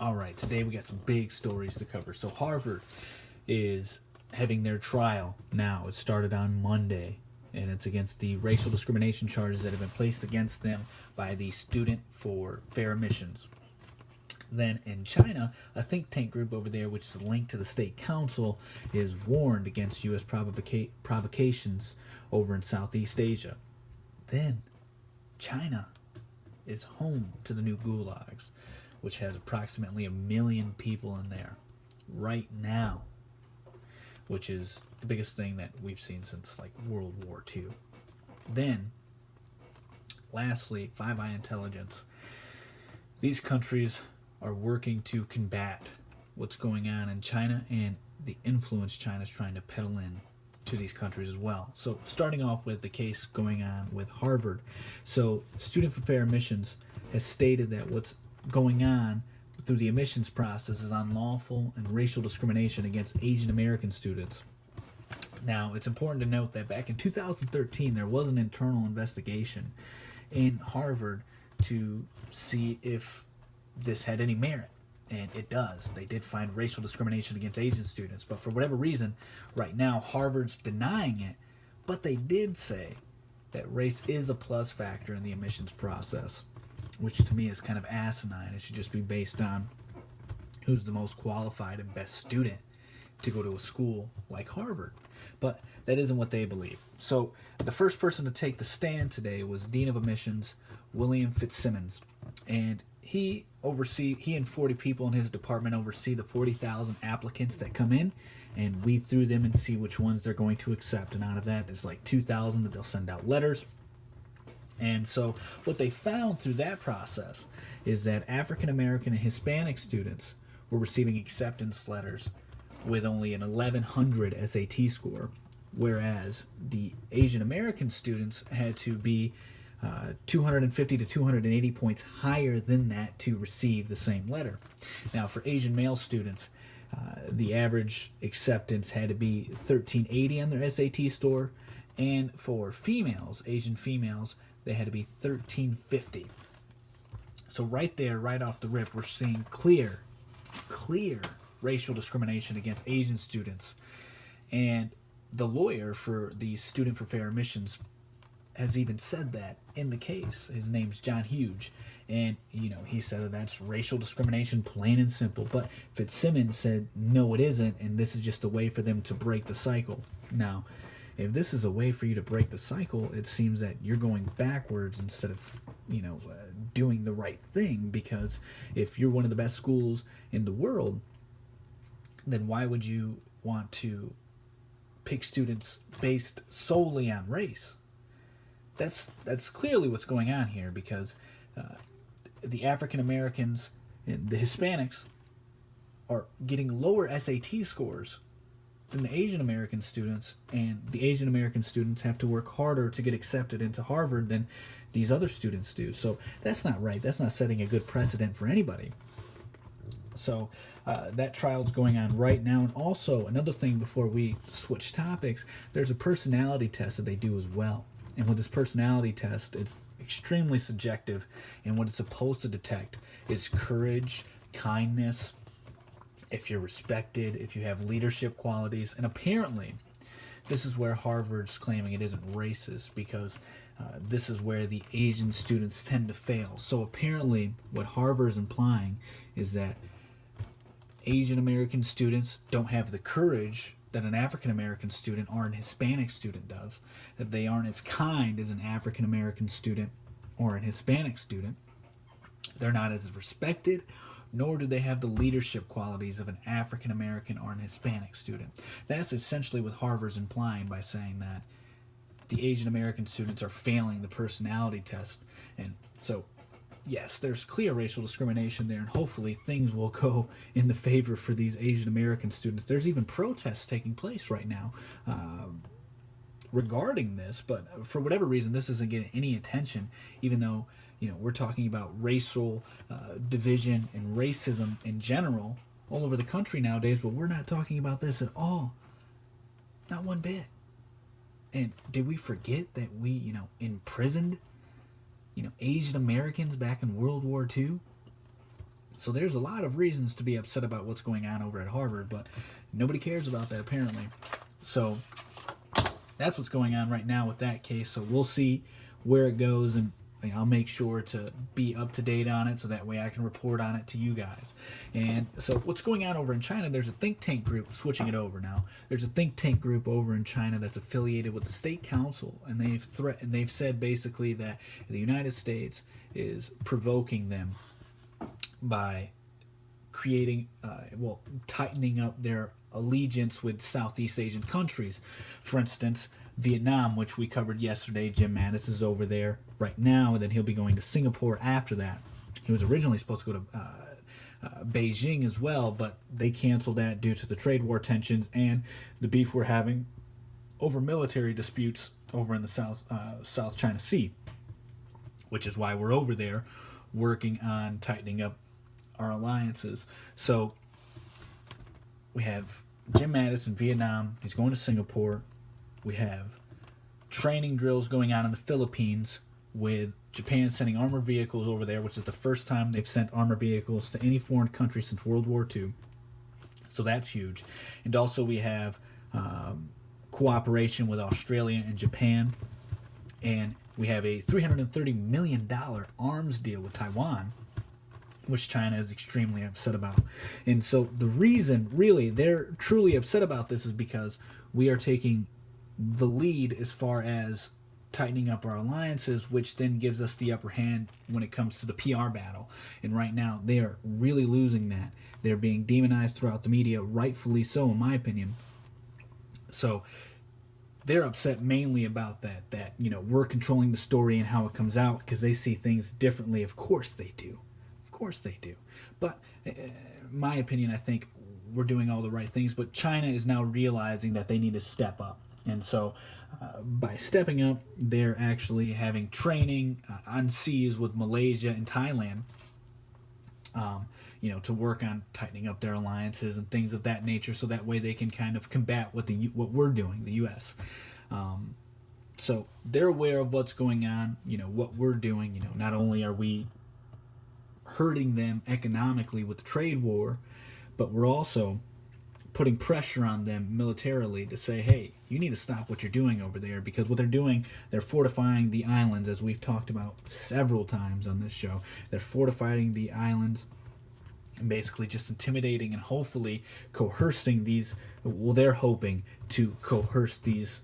All right, today we got some big stories to cover. So Harvard is having their trial now. It started on Monday, and it's against the racial discrimination charges that have been placed against them by the Student for Fair Admissions. Then in China, a think tank group over there, which is linked to the state council, is warned against U.S. provocations over in Southeast Asia. Then China is home to the new gulags, which has approximately 1 million people in there right now, which is the biggest thing that we've seen since like World War II. Then, lastly, Five Eye Intelligence. These countries are working to combat what's going on in China and the influence China's trying to peddle in to these countries as well. So, starting off with the case going on with Harvard. So, Student for Fair Admissions has stated that what's going on through the admissions process is unlawful and racial discrimination against Asian American students. Now, it's important to note that back in 2013, there was an internal investigation in Harvard to see if this had any merit. And it does. They did find racial discrimination against Asian students. But for whatever reason, right now, Harvard's denying it. But they did say that race is a plus factor in the admissions process, which to me is kind of asinine. It should just be based on who's the most qualified and best student to go to a school like Harvard. But that isn't what they believe. So the first person to take the stand today was Dean of Admissions, William Fitzsimmons. And he and 40 people in his department oversee the 40,000 applicants that come in and weed through them and see which ones they're going to accept. And out of that, there's like 2,000 that they'll send out letters. And so what they found through that process is that African American and Hispanic students were receiving acceptance letters with only an 1100 SAT score, whereas the Asian American students had to be 250 to 280 points higher than that to receive the same letter. Now, for Asian male students, the average acceptance had to be 1380 on their SAT score, and for females, Asian females, they had to be 1350. So right there, right off the rip, we're seeing clear racial discrimination against Asian students. And the lawyer for the Student for Fair Admissions has even said that in the case. His name's John Hughes. And, he said that that's racial discrimination, plain and simple. But Fitzsimmons said, no, it isn't, and this is just a way for them to break the cycle. Now, if this is a way for you to break the cycle, it seems that you're going backwards instead of, doing the right thing. Because if you're one of the best schools in the world, then why would you want to pick students based solely on race? That's clearly what's going on here, because the African Americans and the Hispanics are getting lower SAT scores than the Asian American students, and the Asian American students have to work harder to get accepted into Harvard than these other students do. So that's not right. That's not setting a good precedent for anybody. So that trial's going on right now. And also, another thing before we switch topics, there's a personality test that they do as well. And with this personality test, it's extremely subjective, and what it's supposed to detect is courage, kindness, if you're respected, if you have leadership qualities. And apparently, this is where Harvard's claiming it isn't racist, because this is where the Asian students tend to fail. So apparently, what Harvard's implying is that Asian American students don't have the courage that an African American student or an Hispanic student does, that they aren't as kind as an African American student or an Hispanic student. They're not as respected, nor do they have the leadership qualities of an African American or an Hispanic student. That's essentially what Harvard's implying by saying that the Asian American students are failing the personality test. And so, yes, there's clear racial discrimination there, and hopefully things will go in the favor for these Asian American students. There's even protests taking place right now regarding this, but for whatever reason, this isn't getting any attention, even though we're talking about racial division and racism in general all over the country nowadays, but we're not talking about this at all. Not one bit. And did we forget that we, imprisoned Asian Americans back in World War II? So there's a lot of reasons to be upset about what's going on over at Harvard, but nobody cares about that apparently. So that's what's going on right now with that case. So we'll see where it goes, and I'll make sure to be up to date on it so that way I can report on it to you guys. And so what's going on over in China, there's a think tank group, switching it over now. There's a think tank group over in China that's affiliated with the state council, and they've said basically that the United States is provoking them by creating, tightening up their allegiance with Southeast Asian countries. For instance, Vietnam, which we covered yesterday. Jim Mattis is over there right now, and then he'll be going to Singapore after that. He was originally supposed to go to Beijing as well, but they canceled that due to the trade war tensions and the beef we're having over military disputes over in the South China Sea, which is why we're over there working on tightening up our alliances. So we have Jim Mattis in Vietnam. He's going to Singapore. We have training drills going on in the Philippines with Japan sending armored vehicles over there, which is the first time they've sent armored vehicles to any foreign country since World War II. So that's huge. And also we have cooperation with Australia and Japan. And we have a $330 million arms deal with Taiwan, which China is extremely upset about. And so the reason, really, they're truly upset about this is because we are taking the lead as far as tightening up our alliances, which then gives us the upper hand when it comes to the PR battle. And right now, they are really losing that. They're being demonized throughout the media, rightfully so, in my opinion. So they're upset mainly about that we're controlling the story and how it comes out because they see things differently. Of course they do. Of course they do. But in my opinion, I think we're doing all the right things. But China is now realizing that they need to step up. And so by stepping up, they're actually having training on seas with Malaysia and Thailand, to work on tightening up their alliances and things of that nature, so that way they can kind of combat what we're doing, the U.S. So they're aware of what's going on, what we're doing. Not only are we hurting them economically with the trade war, but we're also putting pressure on them militarily to say, hey, you need to stop what you're doing over there, because what they're doing, they're fortifying the islands, as we've talked about several times on this show. They're fortifying the islands and basically just intimidating and hopefully coercing these, they're hoping to coerce these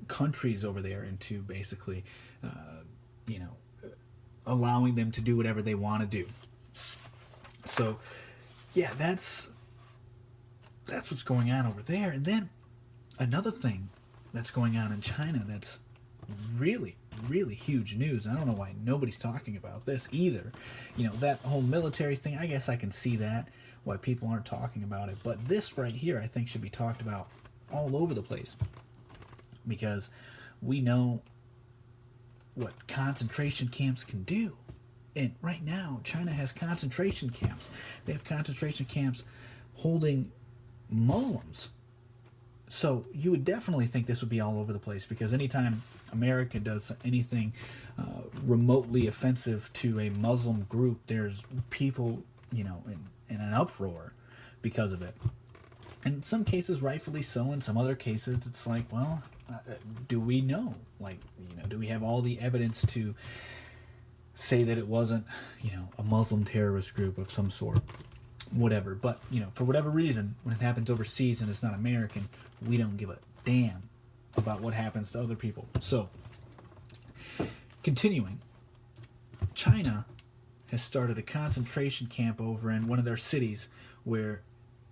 countries over there into basically, allowing them to do whatever they want to do. So, yeah, that's what's going on over there. And then another thing that's going on in China that's really, really huge news. I don't know why nobody's talking about this either. That whole military thing, I guess I can see that, why people aren't talking about it. But this right here, I think, should be talked about all over the place. Because we know what concentration camps can do. And right now, China has concentration camps. They have concentration camps holding Muslims. So you would definitely think this would be all over the place, because anytime America does anything remotely offensive to a Muslim group, there's people, in an uproar because of it. And in some cases, rightfully so. In some other cases, it's like, well, do we know? Do we have all the evidence to say that it wasn't, a Muslim terrorist group of some sort? Whatever. But, for whatever reason, when it happens overseas and it's not American, we don't give a damn about what happens to other people. So, continuing, China has started a concentration camp over in one of their cities where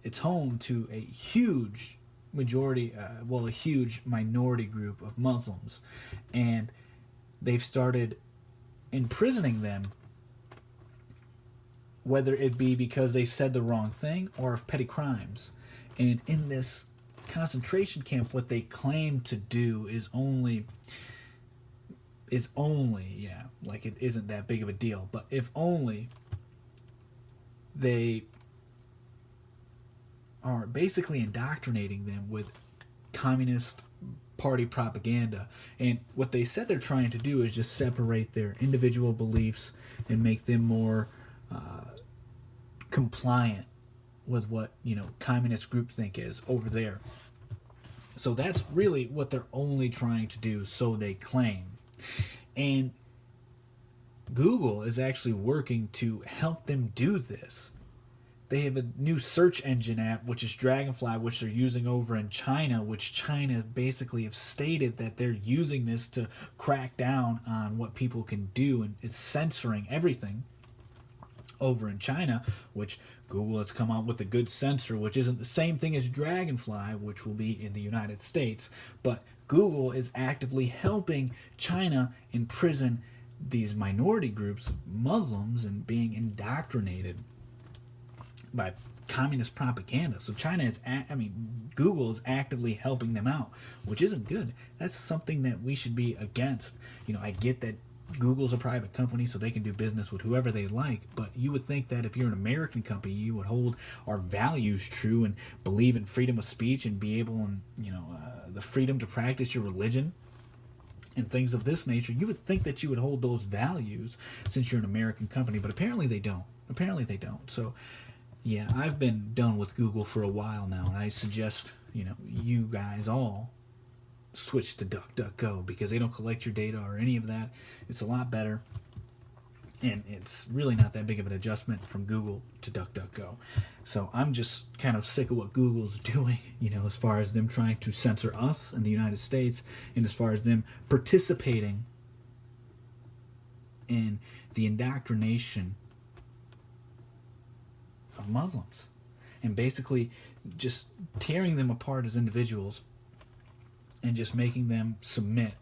it's home to a huge a huge minority group of Muslims. And they've started imprisoning them, whether it be because they said the wrong thing or of petty crimes. And in this concentration camp, what they claim to do is only, it isn't that big of a deal, but if only they are basically indoctrinating them with Communist Party propaganda. And what they said they're trying to do is just separate their individual beliefs and make them more compliant with what, communist groupthink is over there. So that's really what they're only trying to do, so they claim. And Google is actually working to help them do this. They have a new search engine app, which is Dragonfly, which they're using over in China, which China basically have stated that they're using this to crack down on what people can do, and it's censoring everything over in China, which Google has come out with a good censor, which isn't the same thing as Dragonfly, which will be in the United States. But Google is actively helping China imprison these minority groups, Muslims, and being indoctrinated by communist propaganda. So Google is actively helping them out, which isn't good. That's something that we should be against. I get that Google's a private company, so they can do business with whoever they like, but you would think that if you're an American company, you would hold our values true and believe in freedom of speech and be able, and the freedom to practice your religion and things of this nature. You would think that you would hold those values since you're an American company, but apparently they don't. So yeah, I've been done with Google for a while now, and I suggest you guys all switch to DuckDuckGo, because they don't collect your data or any of that. It's a lot better, and it's really not that big of an adjustment from Google to DuckDuckGo. So I'm just kind of sick of what Google's doing, as far as them trying to censor us in the United States, and as far as them participating in the indoctrination of Muslims, and basically just tearing them apart as individuals and just making them submit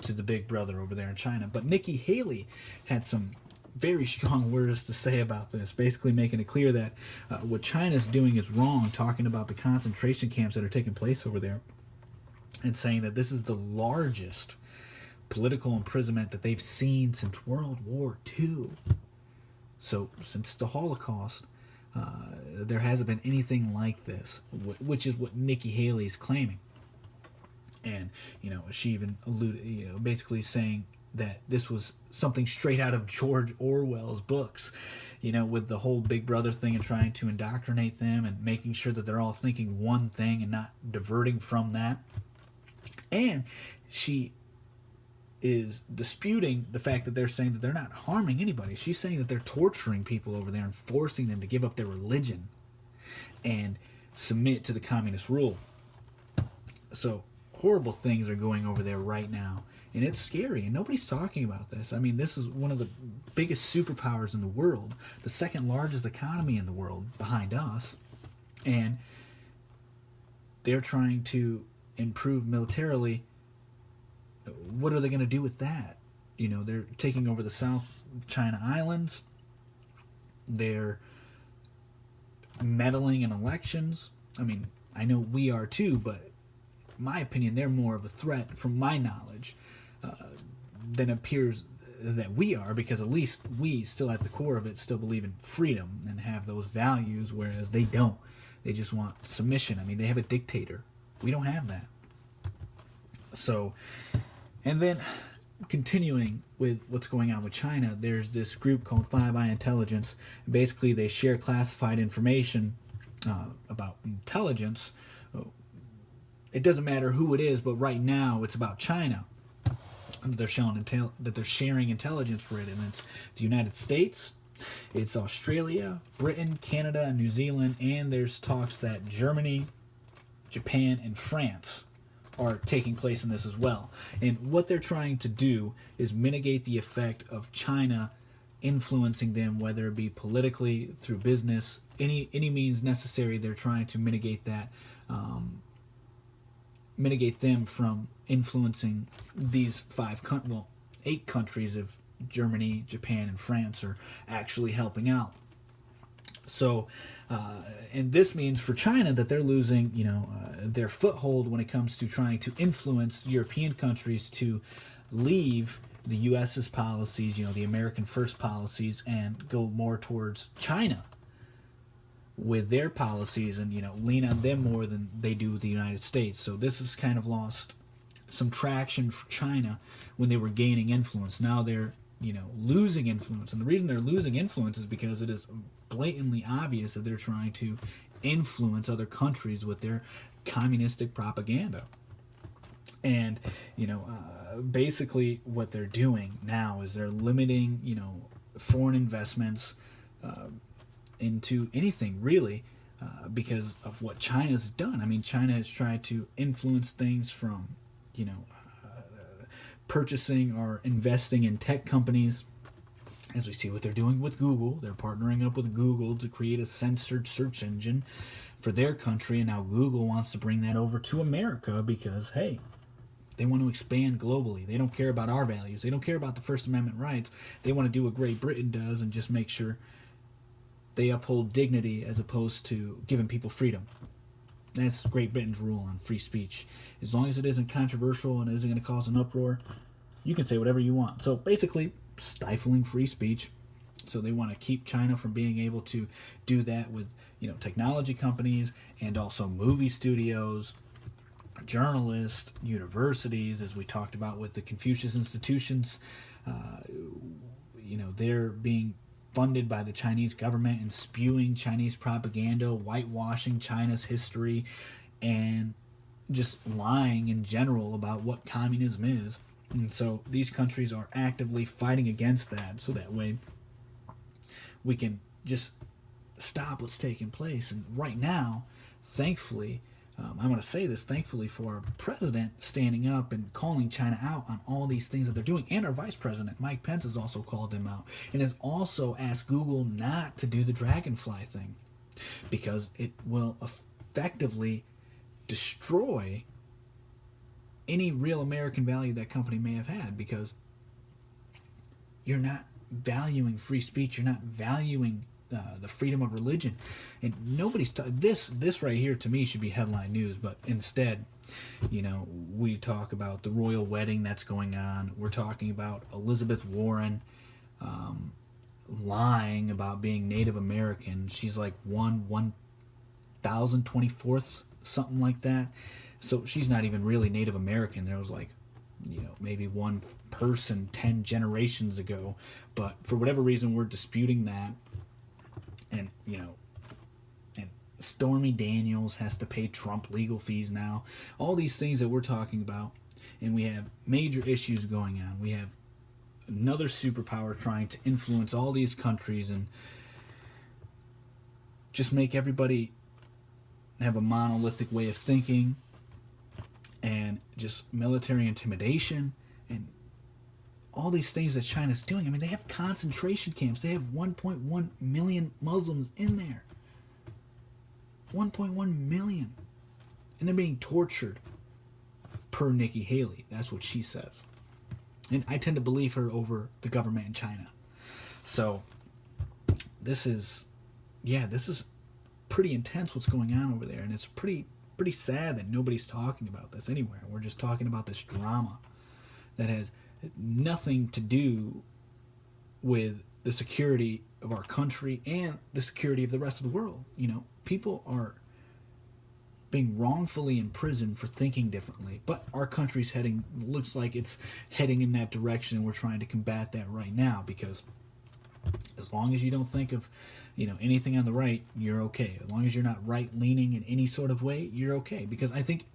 to the big brother over there in China. But Nikki Haley had some very strong words to say about this, basically making it clear that what China's doing is wrong, talking about the concentration camps that are taking place over there, and saying that this is the largest political imprisonment that they've seen since World War II. So since the Holocaust, there hasn't been anything like this, which is what Nikki Haley is claiming. And, she even alluded, basically saying that this was something straight out of George Orwell's books, with the whole Big Brother thing and trying to indoctrinate them and making sure that they're all thinking one thing and not diverting from that. And she is disputing the fact that they're saying that they're not harming anybody. She's saying that they're torturing people over there and forcing them to give up their religion and submit to the communist rule. So horrible things are going over there right now, and it's scary, and nobody's talking about this. This is one of the biggest superpowers in the world, the second largest economy in the world behind us, and they're trying to improve militarily. What are they going to do with that? They're taking over the South China Islands. They're meddling in elections. I know we are too, but in my opinion, they're more of a threat, from my knowledge, than appears that we are, because at least we still at the core of it still believe in freedom and have those values, whereas they don't. They just want submission. They have a dictator. We don't have that. So, and then continuing with what's going on with China, there's this group called Five Eye Intelligence. Basically, they share classified information about intelligence. It doesn't matter who it is, but right now it's about China. They're sharing intelligence with it, and it's the United States, it's Australia, Britain, Canada, and New Zealand, and there's talks that Germany, Japan, and France are taking place in this as well. And what they're trying to do is mitigate the effect of China influencing them, whether it be politically, through business, any means necessary. They're trying to mitigate that, mitigate them from influencing these 8 countries if Germany, Japan, and France are actually helping out. So, and this means for China that they're losing, their foothold when it comes to trying to influence European countries to leave the U.S.'s policies, the American first policies, and go more towards China with their policies, and lean on them more than they do the United States. So this has kind of lost some traction for China when they were gaining influence. Now they're losing influence. And the reason they're losing influence is because it is blatantly obvious that they're trying to influence other countries with their communistic propaganda. And basically what they're doing now is they're limiting foreign investments into anything really, because of what China's done. I mean, China has tried to influence things from purchasing or investing in tech companies, as we see what they're doing with Google. They're partnering up with Google to create a censored search engine for their country, and now Google wants to bring that over to America because, hey, they want to expand globally. They don't care about our values. They don't care about the First Amendment rights. They want to do what Great Britain does and just make sure they uphold dignity as opposed to giving people freedom. That's Great Britain's rule on free speech. As long as it isn't controversial and isn't going to cause an uproar, you can say whatever you want. So basically, stifling free speech. So they want to keep China from being able to do that with technology companies and also movie studios, journalists, universities, as we talked about with the Confucius institutions. They're being funded by the Chinese government and spewing Chinese propaganda, whitewashing China's history, and just lying in general about what communism is. And so these countries are actively fighting against that, so that way we can just stop what's taking place. And right now, thankfully, I want to say this, thankfully for our president standing up and calling China out on all these things that they're doing, and our vice president, Mike Pence, has also called them out and has also asked Google not to do the dragonfly thing because it will effectively destroy any real American value that company may have had, because you're not valuing free speech, you're not valuing the freedom of religion, and nobody's this right here to me should be headline news. But instead, we talk about the royal wedding that's going on. We're talking about Elizabeth Warren lying about being Native American. She's like 1,024th, something like that. So she's not even really Native American. There was like maybe one person 10 generations ago, but for whatever reason we're disputing that. And and Stormy Daniels has to pay Trump legal fees now. All these things that we're talking about, and we have major issues going on. We have another superpower trying to influence all these countries and just make everybody have a monolithic way of thinking, and just military intimidation and all these things that China's doing. I mean, they have concentration camps. They have 1.1 million Muslims in there. 1.1 million. And they're being tortured, per Nikki Haley. That's what she says. And I tend to believe her over the government in China. So, this is pretty intense what's going on over there. And it's pretty sad that nobody's talking about this anywhere. We're just talking about this drama that has nothing to do with the security of our country and the security of the rest of the world. People are being wrongfully imprisoned for thinking differently, but our country's looks like it's heading in that direction, and we're trying to combat that right now, because as long as you don't think of anything on the right, you're okay. As long as you're not right-leaning in any sort of way, you're okay. Because I think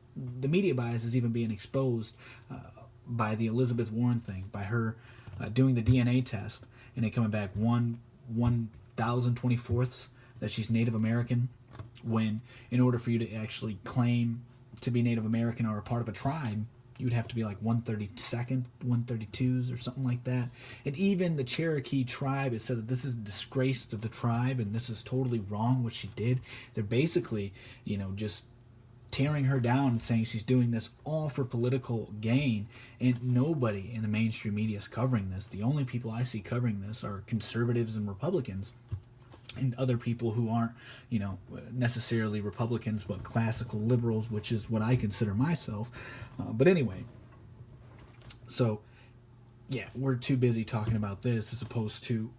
the media bias is even being exposed by the Elizabeth Warren thing, by her doing the DNA test and it coming back 1,024th that she's Native American, when in order for you to actually claim to be Native American or a part of a tribe, you'd have to be like 132nd, 132s or something like that. And even the Cherokee tribe has said that this is a disgrace to the tribe and this is totally wrong what she did. They're basically, just tearing her down and saying she's doing this all for political gain, and nobody in the mainstream media is covering this. The only people I see covering this are conservatives and Republicans, and other people who aren't, necessarily Republicans, but classical liberals, which is what I consider myself. But anyway, so, yeah, we're too busy talking about this as opposed to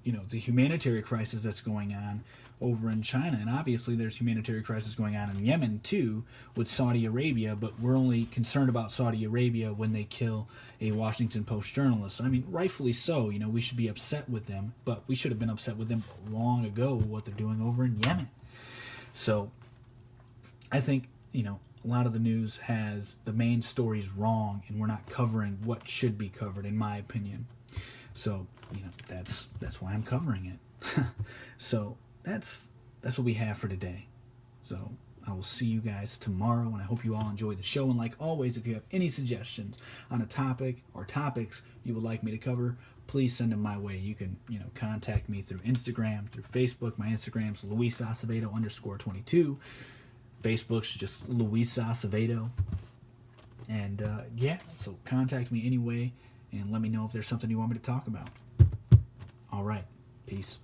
the humanitarian crisis that's going on over in China. And obviously there's humanitarian crisis going on in Yemen too with Saudi Arabia, but we're only concerned about Saudi Arabia when they kill a Washington Post journalist. I mean, rightfully so, we should be upset with them, but we should have been upset with them long ago what they're doing over in Yemen. So I think, a lot of the news has the main stories wrong, and we're not covering what should be covered, in my opinion. So, that's why I'm covering it. So that's what we have for today. So I will see you guys tomorrow, and I hope you all enjoy the show. And like always, if you have any suggestions on a topic or topics you would like me to cover, please send them my way. You can, contact me through Instagram, through Facebook. My Instagram's LuisAcevedo_22. Facebook's just Luis Acevedo. And so contact me anyway and let me know if there's something you want me to talk about. All right. Peace.